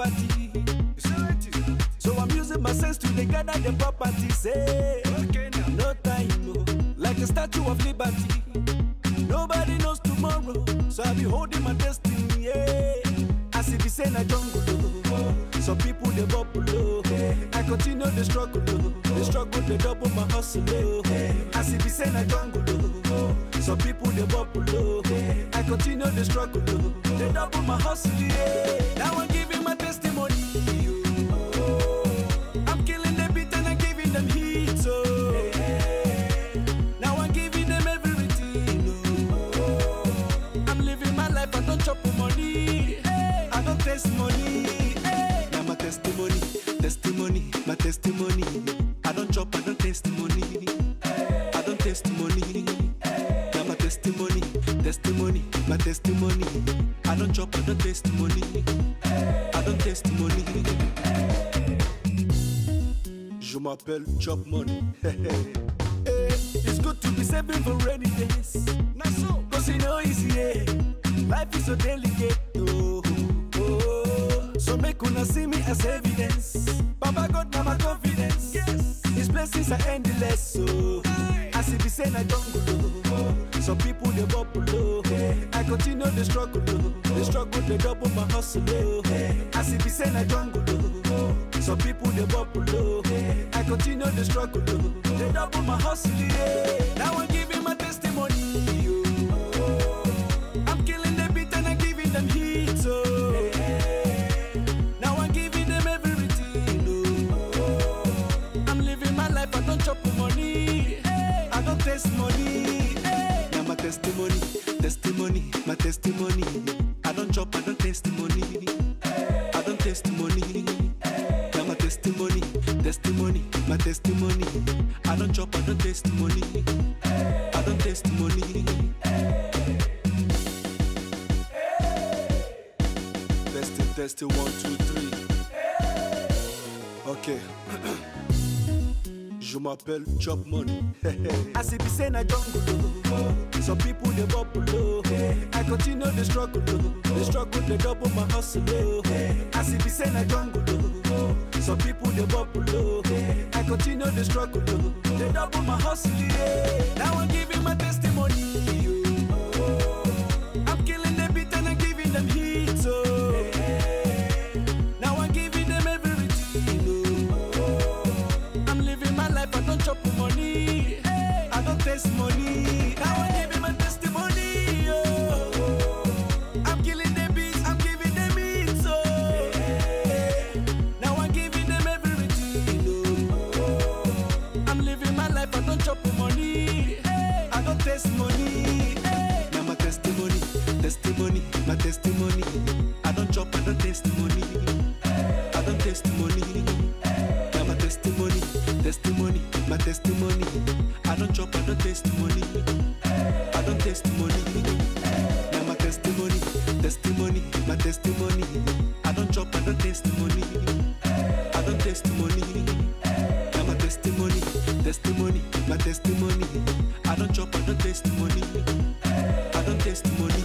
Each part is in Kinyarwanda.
poverty. So I'm using my sense to they gather the property. Say, no time, no. Like a statue of liberty. Nobody knows tomorrow, so I'll be holding my destiny. Yeah. As if it's in a jungle, some people they bubble. I continue the struggle, they double my hustle. As if it's in a jungle, some people they bubble. I continue the struggle, they double my hustle. Yeah. Now I'm giving my testimony. I'm killing the beat and I'm giving them heat. So now I'm giving them everything. I'm living my life, I don't chop money. I don't taste money. Now my testimony, testimony, my testimony. I don't chop, I don't taste money. I don't taste money. Now my testimony, testimony, my testimony. I don't chop, I don't taste money. I don't taste money. Je m'appelle Chop Money. It's good to be saving for rainy days. Cause you know easy, yeah. Life is so delicate, oh. So make una see me as evidence. Baba God, now my confidence. Yes. His blessings are endless, so as if it's in a jungle. Some people they bubble. I continue the struggle, they double my hustle. As if it's in a jungle. Some people they bubble. I continue the struggle, they double my hustle. Now I'm giving my testimony. I'm killing the beat and I'm giving them heat. So now I'm giving them everything. I'm living my life, I don't chop money. I don't taste money. Now my testimony, testimony, my testimony. I don't chop, I don't taste money. I don't taste money. Now my testimony, testimony, my testimony. I don't chop, I don't taste money. I don't taste money. Testing 1, 2, 3. Ok. Je m'appelle Chop Money. As if it's in a jungle. Some people they bubble. I continue the struggle, they double my hustle. As if it's in a jungle. Some people they bubble. I continue the struggle, they double my hustle. Now I'm giving my testimony. I'm killing the beat and I'm giving them heat. So now I'm giving them everything. I'm living my life, I don't chop money. I don't taste money. Now I'm giving my testimony. I'm killing the beats, I'm giving them heat. So now I'm giving them everything. I'm living my life, I don't chop money. I don't taste money. Now my testimony, testimony, my testimony. I don't chop, I don't taste money. I don't taste money. Now my testimony, testimony, my testimony. I don't chop, I don't taste money. I don't taste money. Now my testimony, testimony, my testimony. I don't chop, I don't taste money. I don't taste money. Now my testimony, testimony, my testimony. I don't chop, I don't taste money. I don't taste money.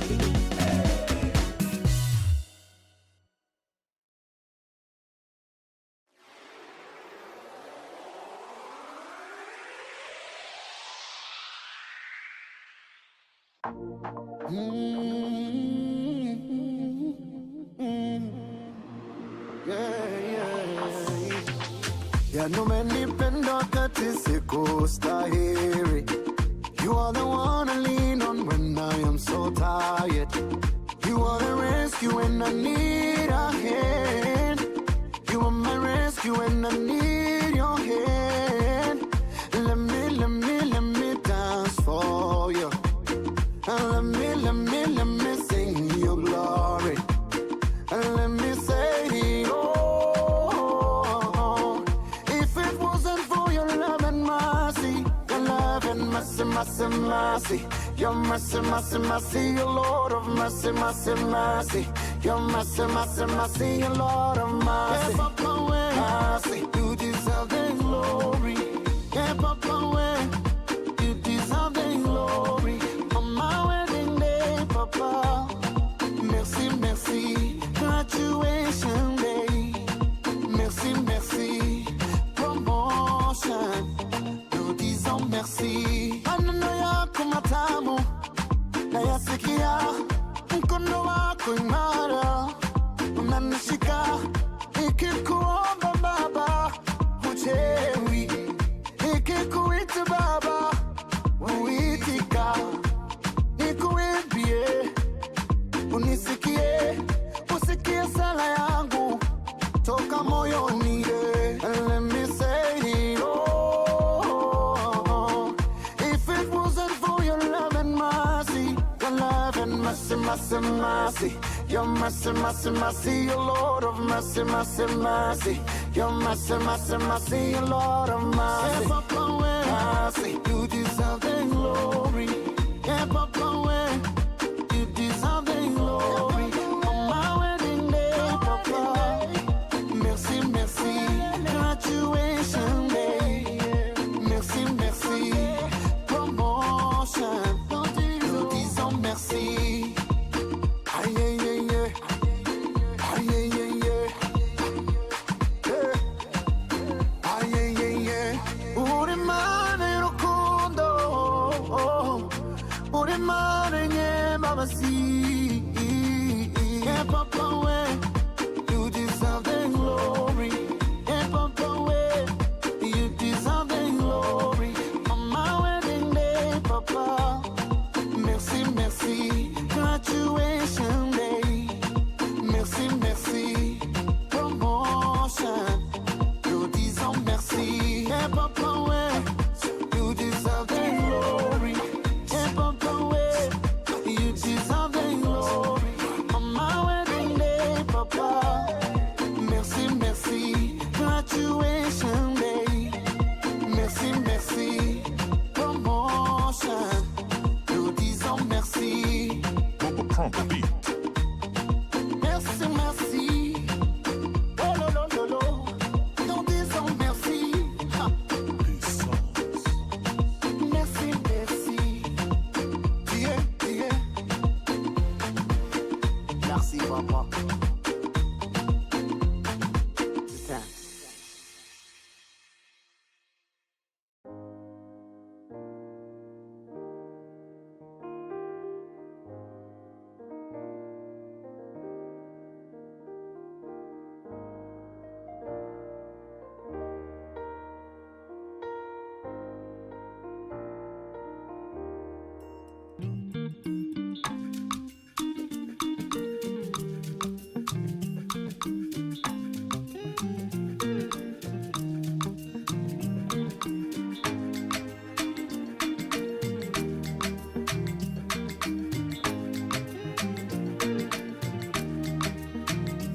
Ya no me nipendo kati siku stahiri. You are the one I lean on when I am so tired. You are the rescue when I need a hand. You are my rescue when I need your hand. Let me dance for you. Let me sing your glory. Let me say, oh, if it wasn't for your love and mercy, your love and mercy, mercy, mercy, your mercy, mercy, mercy, your Lord of mercy, mercy, mercy, your mercy, mercy, mercy, your Lord of mercy. Step up my way, mercy, you deserve the glory. Step up my way, you deserve the glory. On my wedding day, Papa, merci, merci, graduation day. mercy. Your mercy, mercy, mercy, your Lord of mercy, mercy, mercy. Your mercy, mercy, mercy, your Lord of mercy. Mercy, you deserve the glory. You deserve the glory. On my wedding day, Papa. Merci, merci. Graduation day. Merci, merci. Promotion. Nous disons merci. Aïe, aïe, aïe, aïe. Aïe, aïe, aïe, aïe. Aïe, aïe, aïe, aïe. 우리만의 로콘도. 우리만의 예, 마마씨. Yeah, Papa, way. You deserve the glory. Yeah, Papa, way. You deserve the glory. On my wedding day, Papa. Merci, merci. Graduation day. Merci, merci. Promotion. You deserve merci. Yeah, Papa, way. You deserve the glory. Yeah, Papa, way. You deserve the glory. On my wedding day, Papa. Merci, merci. Graduation day. Merci, merci. Promotion. Nous disons merci. Merci, merci. Oh, lo, lo, lo, lo. Nous disons merci. Ha. Merci, merci. Tiens, tiens. Merci, Papa. Putain.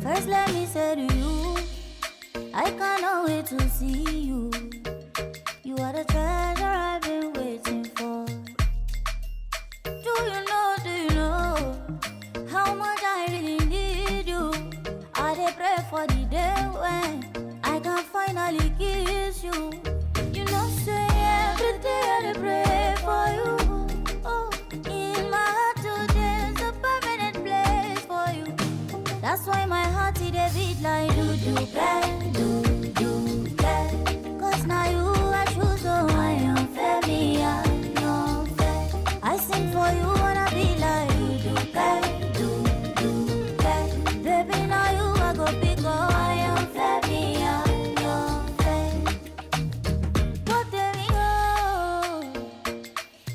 First, let me say to you, I cannot wait to see you. You are the treasure I've been waiting for. Do you know how much I really need you? I dey pray for the day when I can finally kiss you. You know, say every day I dey pray for you. Oh, in my heart today's a permanent place for you. That's why my heart it a beat like do do. Cause now you I choose, so I am fair, me I am fair. I sing for you wanna be like do. Baby now you I go pick up, I am fair, me I am fair. But there we go.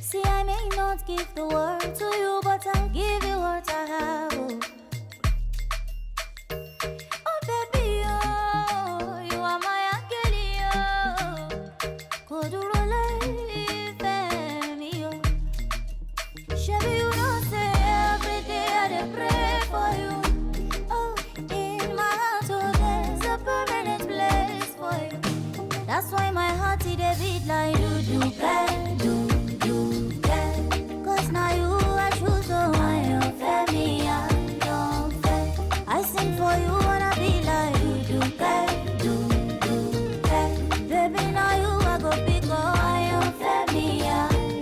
See I may not give the world to you, but I'll give you what I have. Oh. Oh baby, oh, you are my angel, oh. Could you relieve me, oh? Shabby, you know, say every day I dey pray for you. Oh, in my heart, oh, there's a permanent place for you. That's why my heart it a beat like do. Cause now you I choose, so I am fair, me I am fair. I sing for you wanna be like do. Baby now you I go pick up, I am fair, me I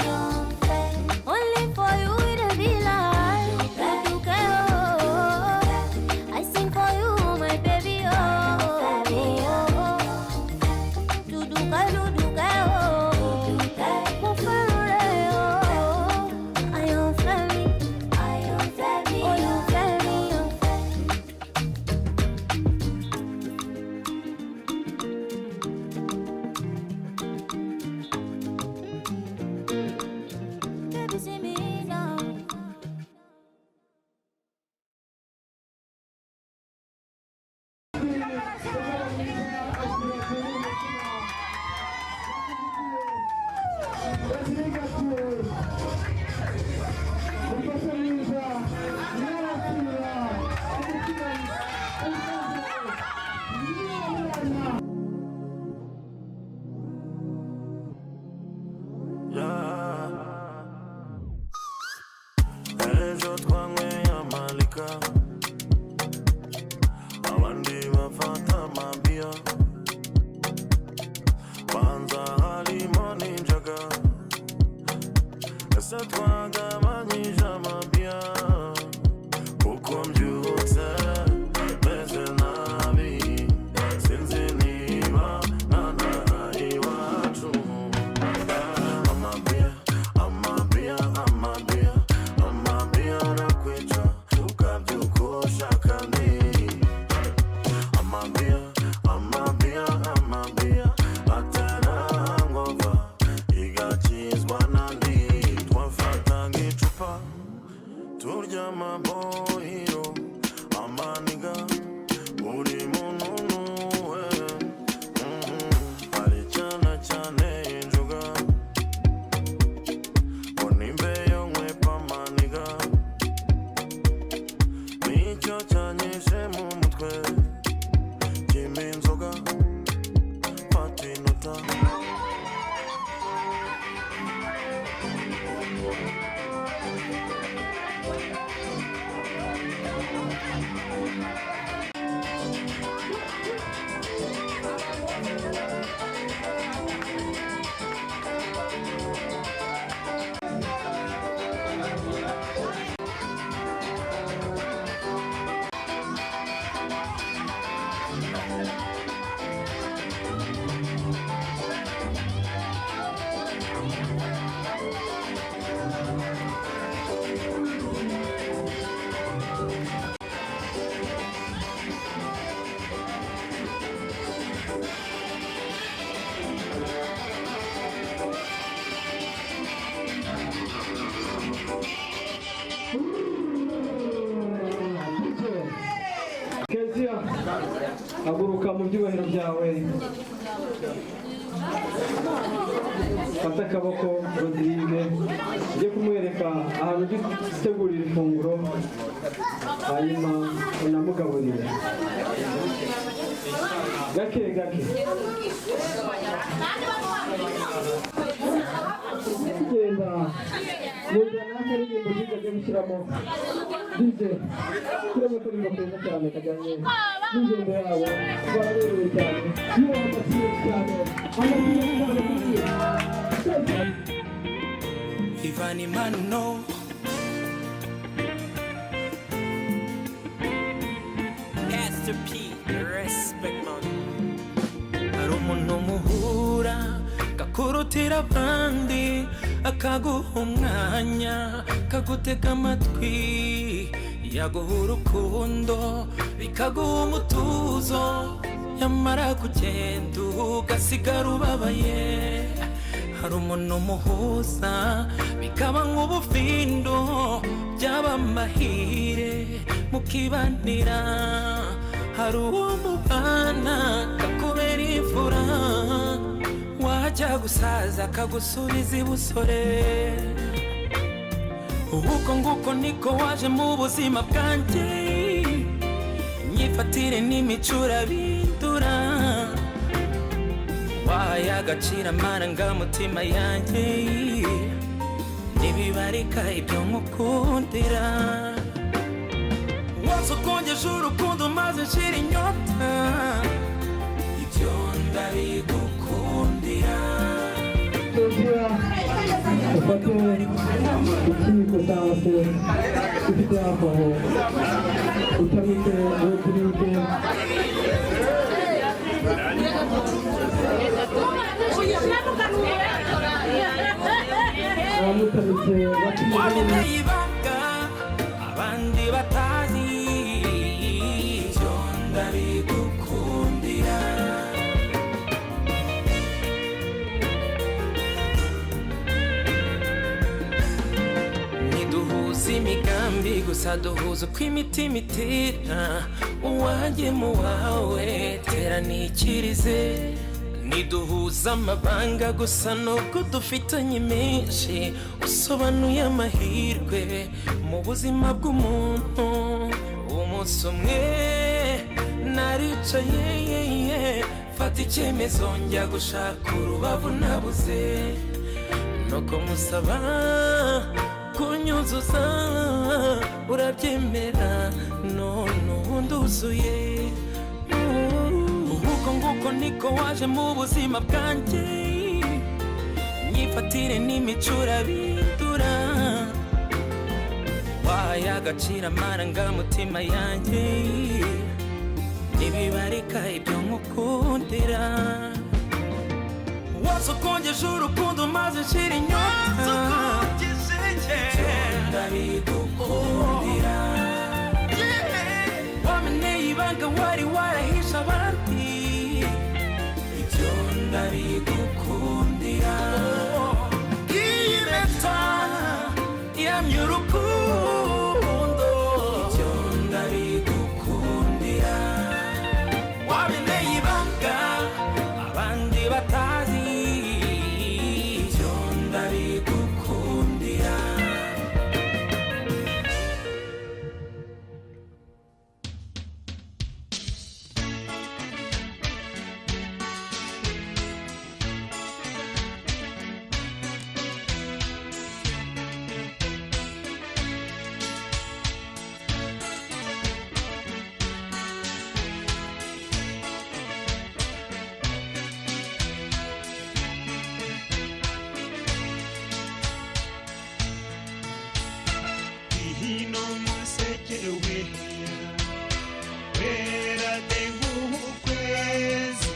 am fair. Only for you it'll be like do. I sing for you my baby, oh. Do. I am fair, me. Oh, you fair, me, oh. Baby, see me now. gusa twagabanyije amabya kuko mbyutse meze nabi sinzi niba nanaha iwacu amabya arakwica ukabyuka ushaka ndi amabya atera ngova igakizwa nandi twafataga icupa turya amabohiro amaniga buri muntu nuwe ari cyane cyane injuga ngo nimbeyo nkwepa amaniga nicyo cyanyishe mu mutwe kimwe inzoga fata inota kezia haguruka mu byubahiro byawe fata akaboko Rodrigue ujye kumwereka ahantu ujye gutegurira ifunguro hanyuma unamugaburire gake gake genda neza n'akaririmbo zijya gushyiramo DJ turimo turimo keza cyane kajyanye n'ingendo yawe baraberewe cyane iyo wabasiye cyane Ivani Mano Pastor P respect man hari umuntu muhura gakurutira abandi akaguha umwanya kagutega amatwi yaguha urukundo bikaguha umutuzo yamara kugenda ugasigara ubabaye hari umuntu muhuza bikaba nk'ubufindo byaba amahire mukibanira hari uwo mubana kakubera imfura wajya gusaza akagusubiza ibusore uko nguko niko waje mu buzima bwanjye imyifatire n'imicura bindura wahaye agaciro amarangamutima yanjye ntibibarika ibyo nkukundira wose ukongeje urukundo maze nshira inyota ibyo ndabigukundira kezia ufate ikiyiko cyangwa se ufite hafi aho utamike Rodrigue wamutamitse wabibaga abandi batazi ibyo ndabigukundira ntiduhuza imigambi gusa duhuza uko imitima itera uwanjye mu wawe tera nikirize ntiduhuza amabanga gusa nubwo dufitanye menshi usobanuye amahirwe mu buzima bw'umuntu umunsi umwe naricaye fata icyemezo njya gushaka urubavu nabuze nuko musaba kunyuzuza urabyemera none ubu nduzuye uko nguko niko waje mu buzima bwanjye imyifatire n'imicura bindura kubura wahaye agaciro amarangamutima yanjye ntibibarika ibyo nkukundira wasokongeje urukundo maze nshira inyota ndabigukundira wameneye ibanga wari warahishe abandi ibyo ndabigukundira iyi mpeta ihamya urukundo ibyo ndabigukundira wameneye ibanga abandi batazi ibyo ndabigukundira hino musekewe wera dengu ukwezi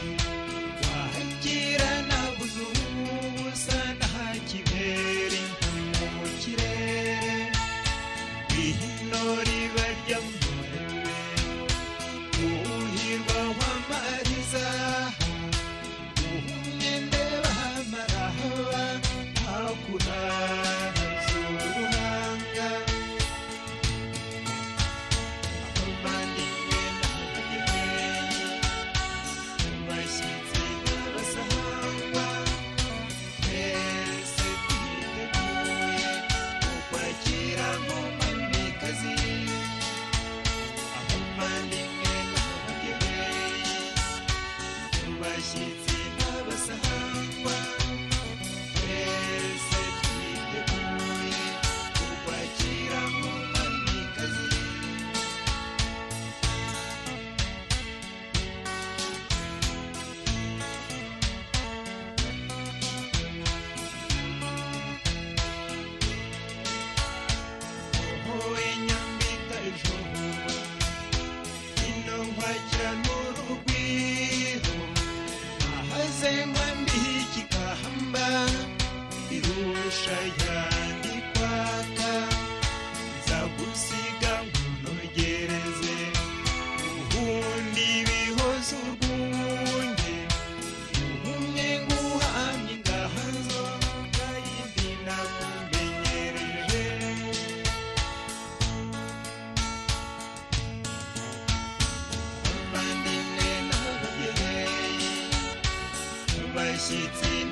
wahagira nabuze ubusa ntakibere mu kirere hino riba ry'amore uhirwa wamariza uhumye ndeba amarahaba hakurara z'uruhanga abashyitsi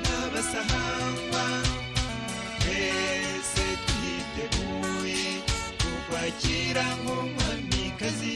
n'abasahangwa twese twiteguye kukwakira nk'umwamikazi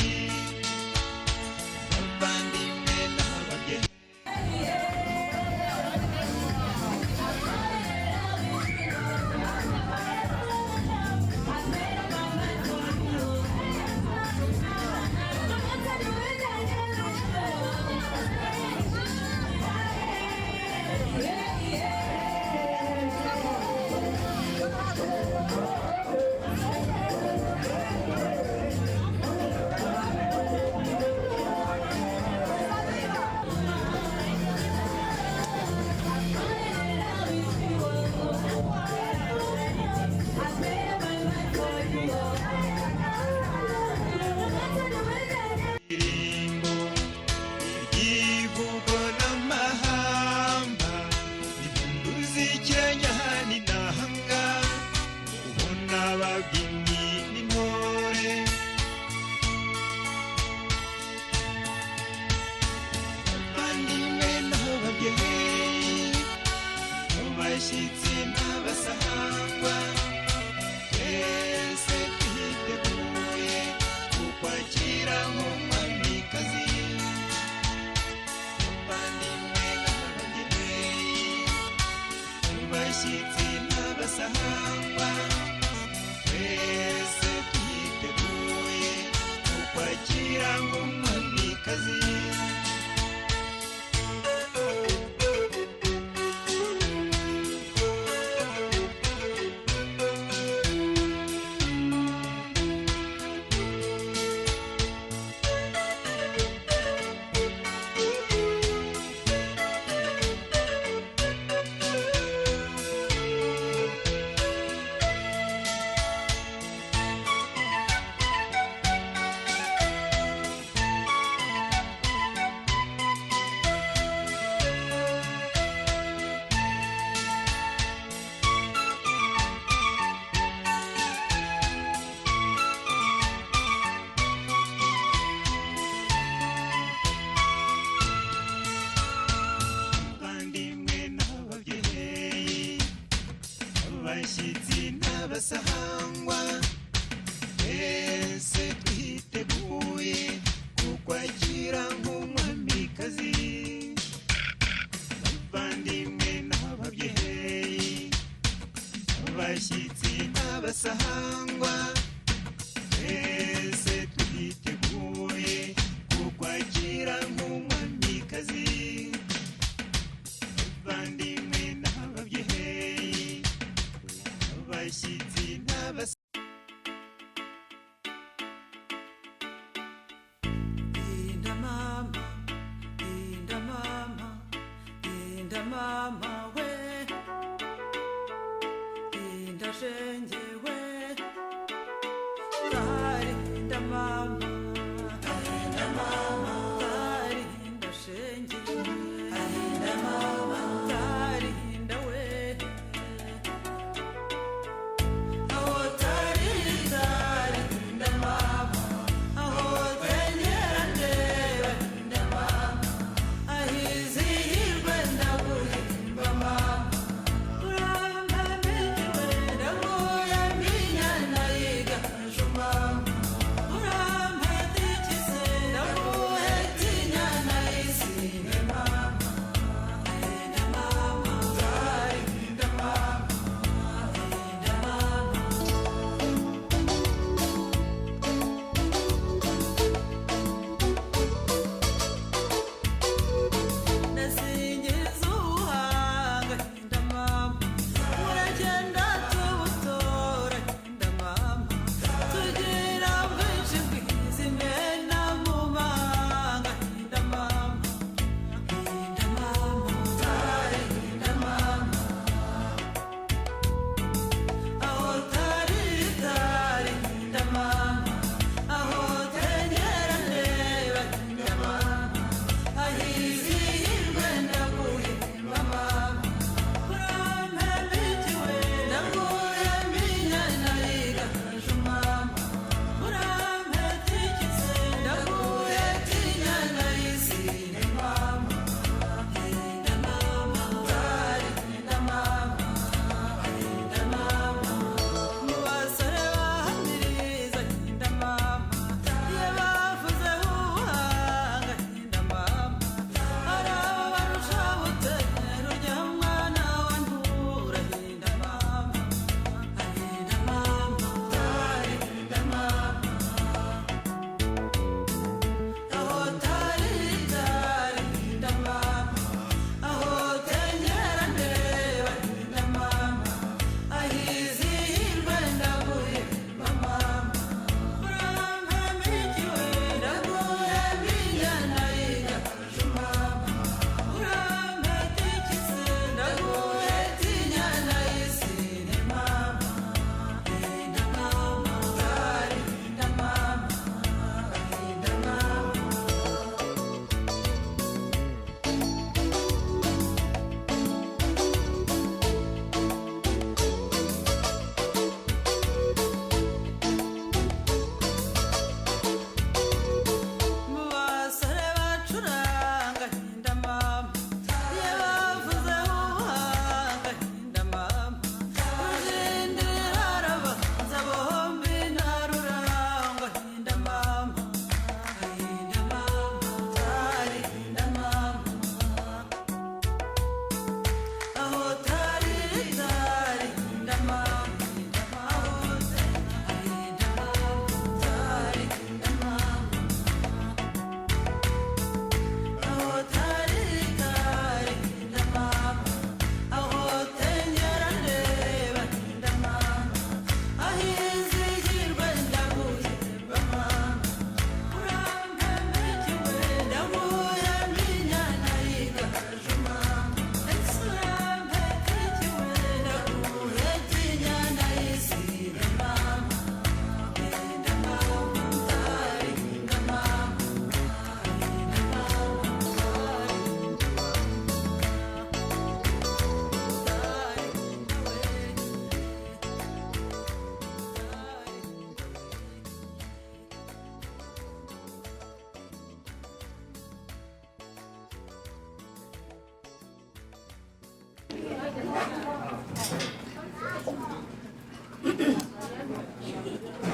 abavandimwe n'ababyeyi. Abashyitsi n'abasahangwa twese twiteguye kukwakira nk'umwamikazi abavandimwe n'ababyeyi. Abashyitsi n'abasahangwa twese twiteguye kukwakira nk'umwamikazi. z'abasahangwa twese twiteguye kukwakira nk'umwamikazi abavandimwe n'ababyeyi abashyitsi n'abasahangwa twese twiteguye kukwakira nk'umwamikazi abavandimwe n'ababyeyi abashyitsi n'abasahangwa Mama we, inda shenge we, kari inda mama, kari inda shenge, kari inda we, aho tari inda mama, aho tenyera ndeba inda mama, ahizihirwe ndaguhimba mama.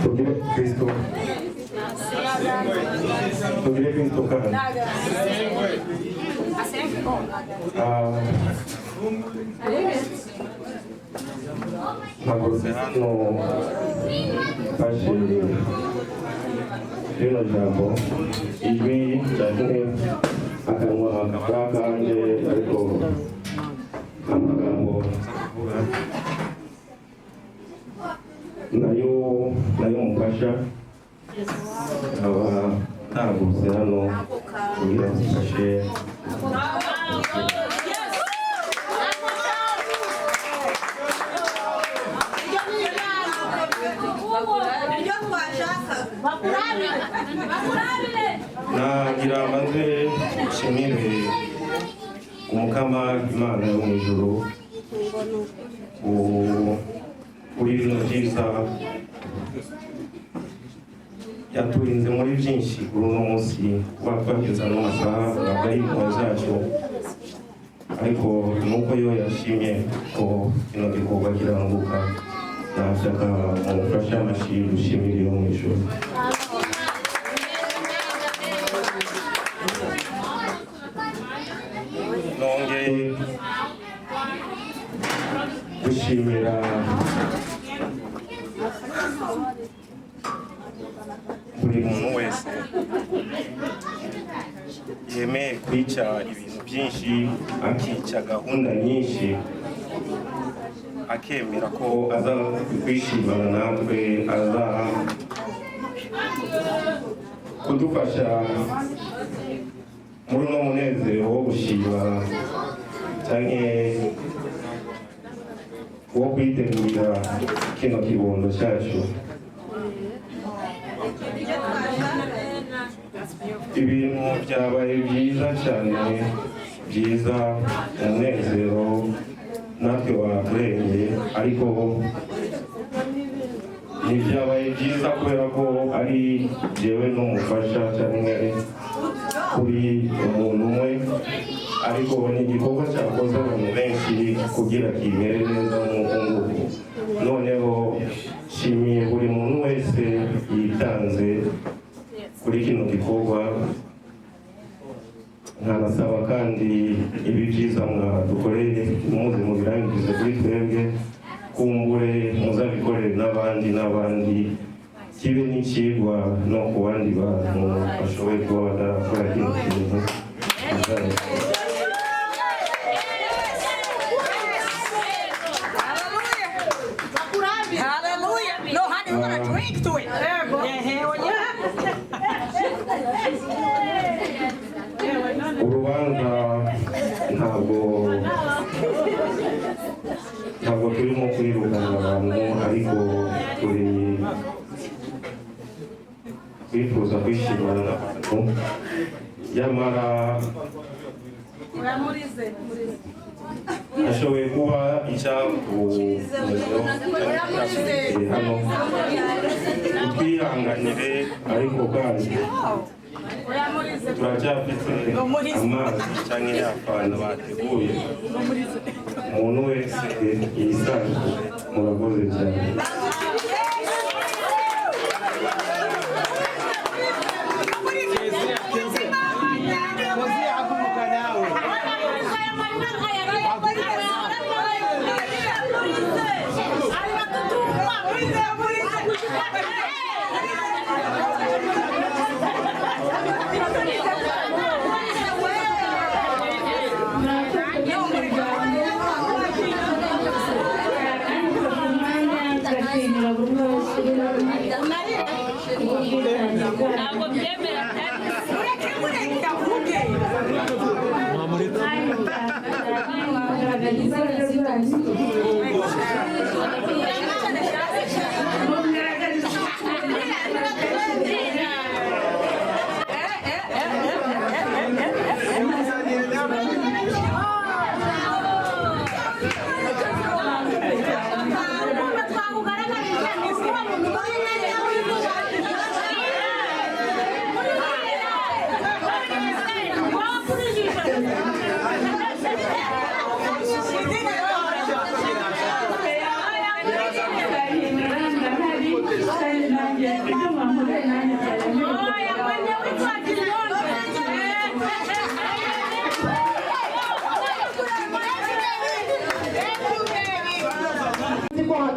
tugire Kristo kandi mpagurutse hano mfashe rino jambo ijwi ryatumye akanwa kakanje ariko amagambo nayo mufasha aba ntagurutse hano kugira ngo mfashe nagira maze nshimire umukama Imana yo mu ijuru kuri bino byiza yaturinze muri byinshi kuri uno munsi kuba twageza no masaha ntabwo ari impuhwe zacu ariko nuko yo yashimye ko kino gikorwa kiranguka nashaka mumufashe amashyi dushimire yo mu ijuru nongeye gushimira buri muntu wese yemeye kwica ibintu byinshi akica gahunda nyinshi akemera ko aza kwishimana natwe aza kudufasha muri uno munezero wo gushima cyangwa wo kwitegurira kino kibondo cyacu ibintu byabaye byiza cyane byiza umunezero natwe waturengeye ariko ntibyabaye byiza kubera ko ari jewe n'umufasha cyangwa kuri umuntu umwe ariko ni igikorwa cyakoze abantu benshi kugira kimere neza nk'uko nguko noneho nshimiye buri muntu wese yitanze kuri kino gikorwa nkanasaba kandi ibi byiza mwadukoreye muze mubirangize kuri twebwe kumbure muzabikorere n'abandi kibe n'ikigwa no ku bandi bantu bashoboye kuba batarakora kino kintu Hallelujah. No, honey, we're going to drink to it. urubanza ntabwo turimo kwirukana abantu ariko twifuza kwishimana n'abantu nyamara ashoboye kuba hano utwihanganire ariko kandi turacyafite amazi cyangwa y'afana bateguye umuntu wese yisange murakoze cyane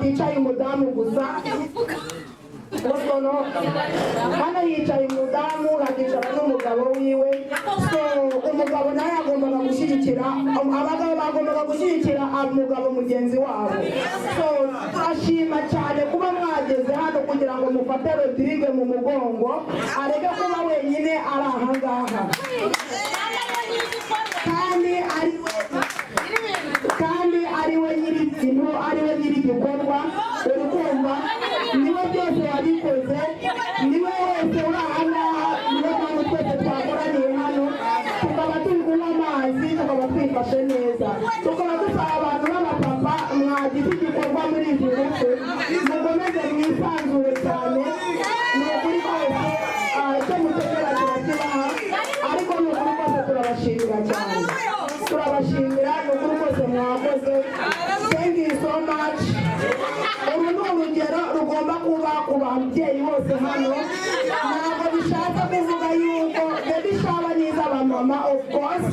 haticaye umudamu gusa hano yicaye umudamu hakicara n'umugabo wiwe so umugabo nawe yagombaga gushyigikira abagabo bagombaga gushyigikira umugabo mugenzi wabo so turashima cyane kuba mwageze hano kugira ngo mufate Rodrigue mu mugongo areke kuba wenyine ari ahangaha kandi ariwe nyiri ikintu ariwe nyiri igikorwa uri kumva niwe byose wabikoze niwe wese uri ahangaha niwe mpamvu twese twakoraniye hano tukaba turi kunywa amazi tukaba twifashe neza tukaba dusaba abantu b'abapapa mwagize igikorwa muri izi ngufu mukomeze mwisanzure cyane ni ukuri kose icyo mutegera kirakibaha ariko ni ukuri kose turabashimira cyane turabashimira ni ukuri kose mwakoze thank you so much uru ni urugero rugomba kuba ku babyeyi bose hano ntabwo bishatse kuvuga yuko baby shower ni iz'abamama of course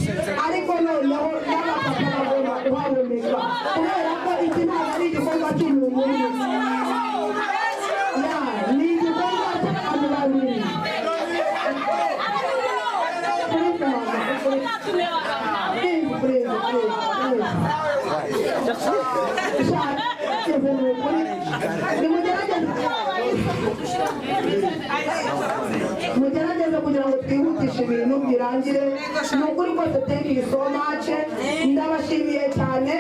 ariko noneho n'abapapa bagomba kuhaboneka kubera ko iki ntabwo ari igikorwa cy'umuntu umwe ni igikorwa cy'abantu babiri mugerageze kugira ngo twihutishe ibintu birangire ni ukuri kose thank you so much ndabashimiye cyane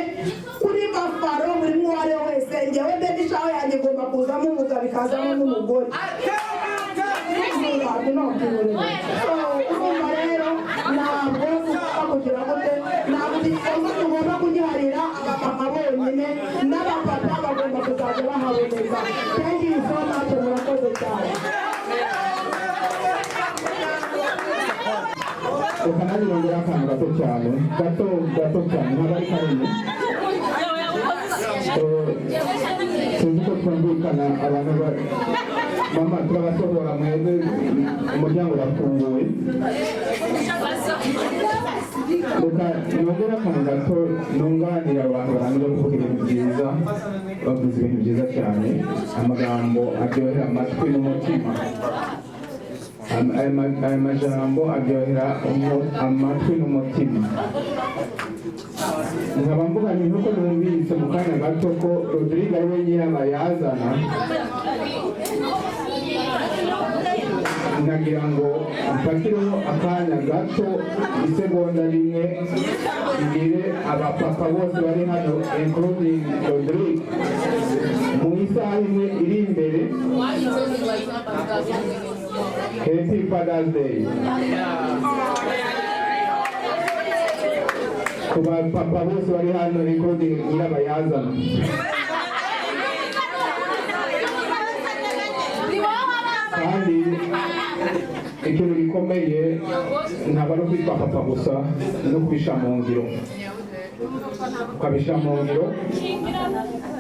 kuri Bafaro buri umwe uwo ari we wese njyewe baby shower yanjye igomba kuzamo umugabo ikazamo n'umugore urumva rero ntabwo tugomba kugira gute ntabwo igikorwa tugomba kugiharira abapapa bonyine n'abapapa bagomba kuzajya bahaboneka thank you so much murakoze cyane reka nanjye nongera akantu gato cyane ntabwo ari kanini sinzi ko twumvikana abantu mama turabasohora mwebwe umuryango urafunguwe reka nongera akantu gato nunganira abantu barangije kuvuga ibintu byiza bavuze ibintu byiza cyane amagambo aryohera amatwi n'umutima aya majambo aryohera amatwi n'umutima nkaba mvuganye nk'uko numvise mu kanya gato ko Rodrigue ari we nyirabayazana nkagira ngo mfatireho akanya gato isegonda rimwe ngire abapapa bose bari hano including Rodrigue mu isaha imwe iri imbere Happy Father's Day ku bapapa bose bari hano including nyirabayazana kandi ikintu gikomeye ntabwo ari kwitwa papa gusa no kubisha mu ngiro ukabisha mu ngiro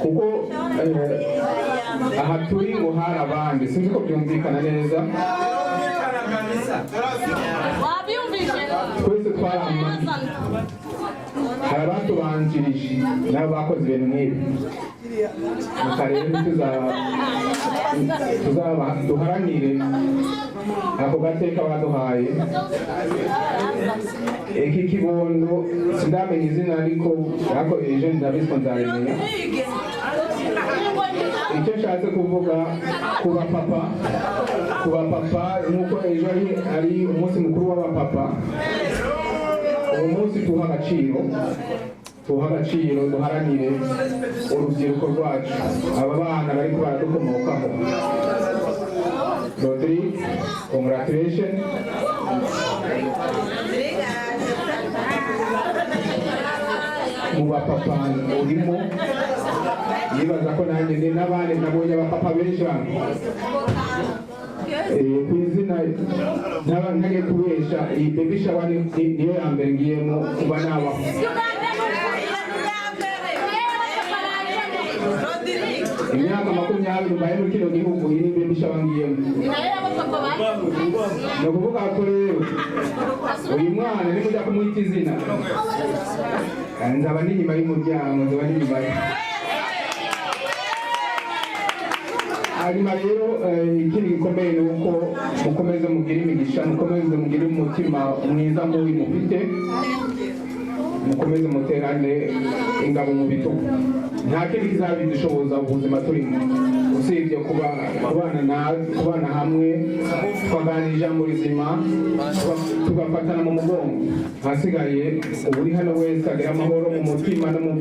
kuko aha turi ngo hari abandi sinzi ko byumvikana neza twese twaramaze hari abatubanjirije nabo bakoze ibintu nk'ibi duharanire ako gateka baduhaye iki kibondo sindamenya izina ariko ejo ndabizi ko nzabimenya icyo nshatse kuvuga ku bapapa nk'uko ejo ari umunsi mukuru w'abapapa uwo munsi tuha agaciro duharanire urubyiruko rwacu aba bana bari baradukomokaho Rodrigue congratulations mu bapapa urimo yibaza ko nanjye ni n'abandi nabonye abapapa benshi hano ku izina ntagiye kubesha iyi baby shower niyo ya mbere ngiyemo kuba nabaho imyaka 20 mbaye muri kino gihugu iyi ni baby shower ngiyemo ni ukuvuga ko rero uyu mwana nimujya kumwita izina nzaba n'inyuma y'umuryango nzaba n'inyuma ye hanyuma rero ikindi gikomeye ni uko mukomeze mugire imigisha, mukomeze mugire umutima mwiza mubi mufite, mukomeze muterane ingabo mu bitugu. Nta kindi kizabidushoboza ubuzima turimo usibye kubana hamwe, tukaganira ijambo rizima, tugafatana mu mugongo. Hasigaye uri hano wese agira amahoro mu mutima no mu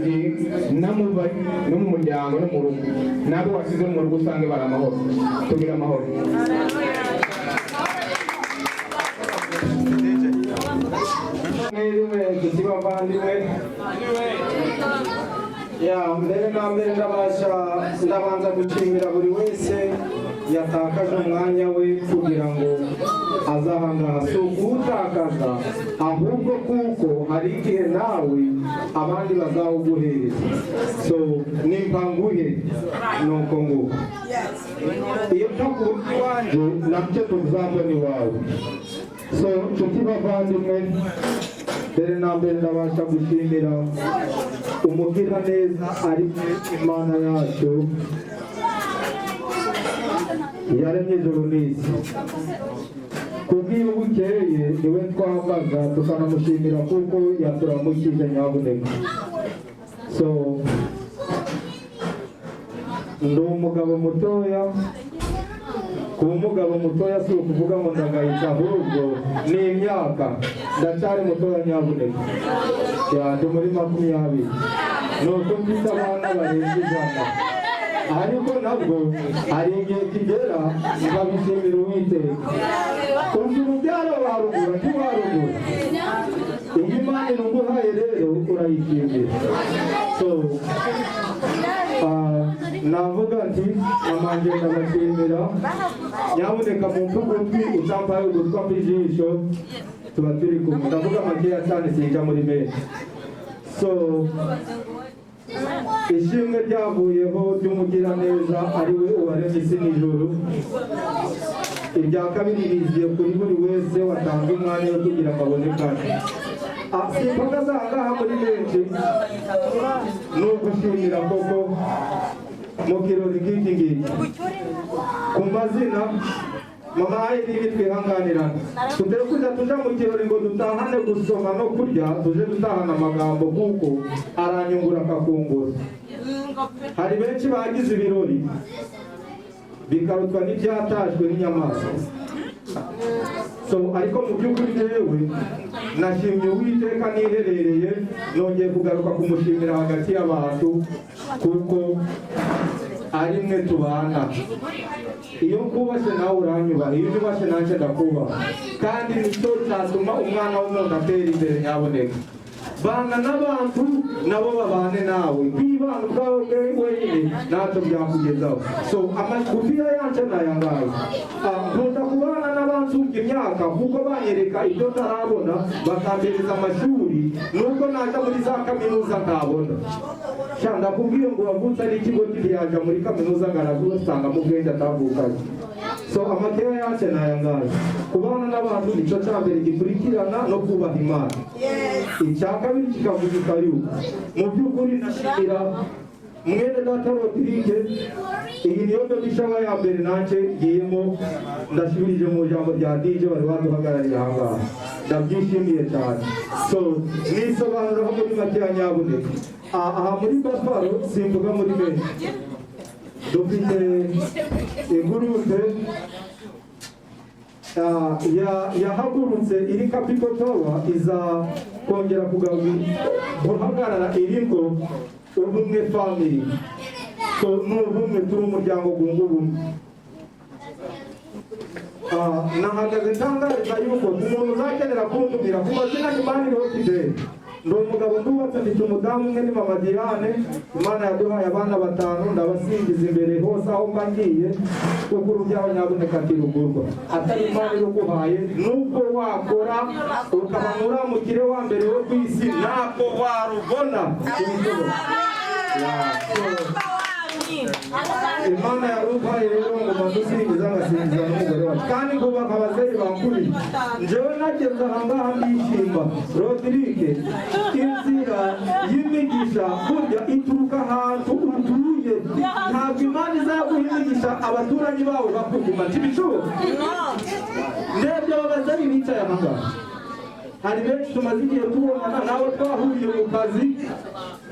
no mu muryango no mu rugo. Nabo wasize mu rugo usange bari amahoro. Tugira amahoro. Mwiriwe tuti bavandimwe, mbere na mbere ndabanza gushimira buri wese yatakaje umwanya we kugira ngo azahangaha. Si ukuwutakaza ahubwo kuko hari igihe nawe abandi bazawuguhereza, so nimpanguhe nuko nguko iyo utakuba iwanjye nabyo tuzabona iwawe. So nshuti bavandimwe, mbere na mbere ndabasha gushimira umugira neza ari Imana yacu yaremye ijuru n'isi. Kubw'iyo bukeye niwe twambaza tukanamushimira kuko yaturamukije nyabuneka. So ndi umugabo mutoya, kuba umugabo mutoya si ukuvuga ngo ndagahita, ahubwo ni imyaka, ndacyari mutoya nyabuneka. Ndi muri 20, nuko mfite abana barenze 100, ariko nabwo hari igihe kigera nkabishimira Uwiteka. Uzi urubyaro warugura ntiwarugura, iyo Imana iruguhaye rero urayishimira. So navuga nti amanje ndabashimira, nyabuneka mu mvuguti utambaye ugutwa kw'ijisho tuba turi kumwe. Ndavuga makeya cyane sinja muri menshi. So ishimwe ryavuyeho ry'umugiraneza ari we uwaremye isi n'ijuru. Irya kabiri riziye kuri buri wese watanze umwanya wo kugira ngo abonekane. Simpaka zangaha muri benshi ni ugushimira koko mu kirori nk'iki ngiki. Ku mazina mama Aidini twihanganirana, tutari kuja tuja mu kirori ngo dutahane gusoma no kurya, tuje dutahana amagambo kuko aranyungura akakungura. Hari benshi bagize ibirori bikarutwa n'ibyatajwe n'inyamaswa. So ariko mu by'ukuri jewe nashimye Uwiteka niherereye, nongeye kugaruka kumushimira hagati y'abantu kuko ari mwe tubana. Iyo nkubashe nawe uranyubaha, iyo unyubashe nanjye ndakubaha, kandi nicyo cyatuma umwana w'umuntu atera imbere nyaboneka. Bana n'abantu nabo babane nawe, kwibana ubwawe wenyine ntacyo byakugezaho. So amagufiya yanje nayangaye, nkunda kubana n'abansumba imyaka kuko banyereka ibyo ntarabona, bakambereza amashuri nubwo naja muri za kaminuza ntabona. Ndakubwiye ngo wavutse ari ikigo kiriyaja muri kaminuza ngaragusanga mu bwenge atavukanye. So amakeya yacu nayangaye, kubana n'abantu nicyo cya mbere gikurikirana no kubaha Imana. Icya kabiri kikavugika yuko mu by'ukuri ndashimira mwene data Rodrigue. Iyi niyo dodishawa ya mbere nanjye ngiyemo, ndashubirije mu ijambo rya DJ bari baduhagarariye ahangaha, ndabyishimiye cyane. So nisobanuraho muri makeya nyabuneka. Aha muri Buffalo simvuga muri benshi, dufite igurute yahagurutse iri Capitol Tower, iza kongera guhagarara iriho ubumwe family. So n'ubumwe turi umuryango gunga ubumwe. Nahagaze ntangariza yuko umuntu uzakenera kuntumira ku mazina y'Imana iriho Fidele. Ndi umugabo ndubatse, mfite umudamu umwe ni Mama Diane. Imana yaduhaye abana 5, ndabasingiza imbere hose aho mba ngiye kuko urubyaro nyabuneka ntirugurwa. Atari Imana iruguhaye, nubwo wakora ukaba muramukire wa mbere wo ku isi, ntabwo warubona ibishoboka. Imana yarumpaye rero ngo madusingiza ngasingiza n'umugore wacu, kandi ngubaka ababyeyi bankuriye. Njyewe nageze ahangaha ndishimba. Rodrigue, inzira y'imigisha burya ituruka ahantu utuye. Ntabwo Imana izaguha imigisha umugisha abaturanyi bawe bakuguma ntibishoboka ndebye ababazari bicaye aha ngaha hari benshi tumaze igihe tubonana nawe twahuriye mu kazi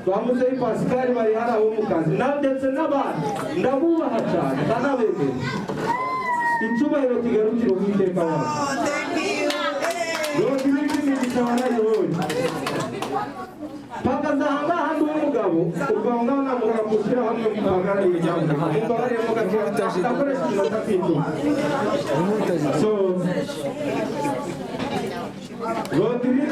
bamuzeyi Pascal bari hari aho mu kazi ndetse n'abandi ndabubaha cyane ndanabegera icyubahiro kigarukira Uwiteka wacu rwose ibiri by'imigisha wanayibonye mpagaze aha ngaha ndi umugabo urwaho ngaho namugara gushyira hamwe muhagarariye cyane mubabariyemo gakeya ndakoresha iminota kwituma so Rodrigue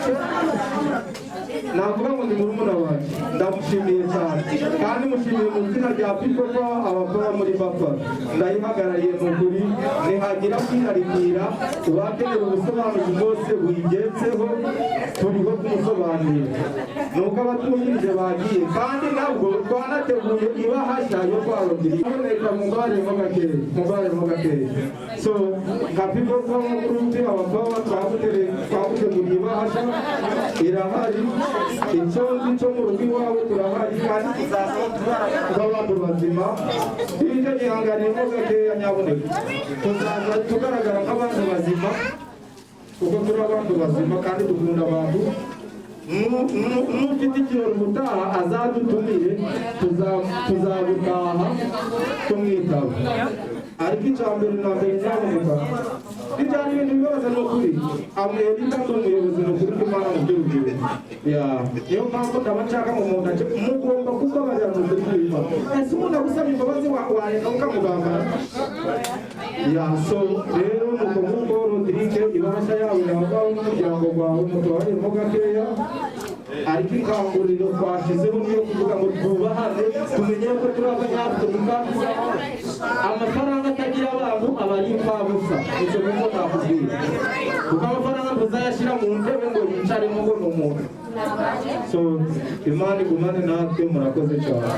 navuga ngo ni murumuna wanjye ndamushimiye cyane kandi mushimiye mu izina rya Pipopa abakora muri Bapa ndayihagarariye mu kuri nihagira kwinarikira ubakenera ubusobanuzi bwose buyigetseho turiho kumusobanurira nuko abatumvise bagiye kandi nabwo twanateguye ibahashya yo kwa Rodrigue aboneka mubaremo gakeya so nka Pipopa nk'urundi abakora twaguteguriye ibahashya irahari icyo nzi cyo mu rugo iwawe turahari kandi tuzaza nk'abantu bazima icyo gihanganiyemo gakeya nyabuneka tuzaza tugaragara nk'abantu bazima kuko turi abantu bazima kandi dukunda abantu n'ufite ikirori ubutaha azadutumire tuzabutaha tumwitaba ariko icya mbere na mbere nyabuneka bijyanye ibintu bibabaza ni ukuri amweri kandi umuyobozi ni ukuri kw'Imana mu by'urugero niyo mpamvu ndaba nshaka mu muntu ati mugomba kubabarira mu kuri kw'Imana ese umuntu agusaba imbabazi wareka ukamugambara so rero nuko nk'uko Rodrigue ibahasha yawe yabaho n'umuryango wawe mutubaremo gakeya ariko ikanguriro twashyizeho niyo kuvuga ngo twubahane tumenye ko turi abanyafurika amafaranga atagira abantu aba ari imfabusa icyo nuko nakubwira kuko amafaranga tuzayashyira mu ntebe ngo yicaremo ngo ni umuntu so Imana igumane natwe murakoze cyane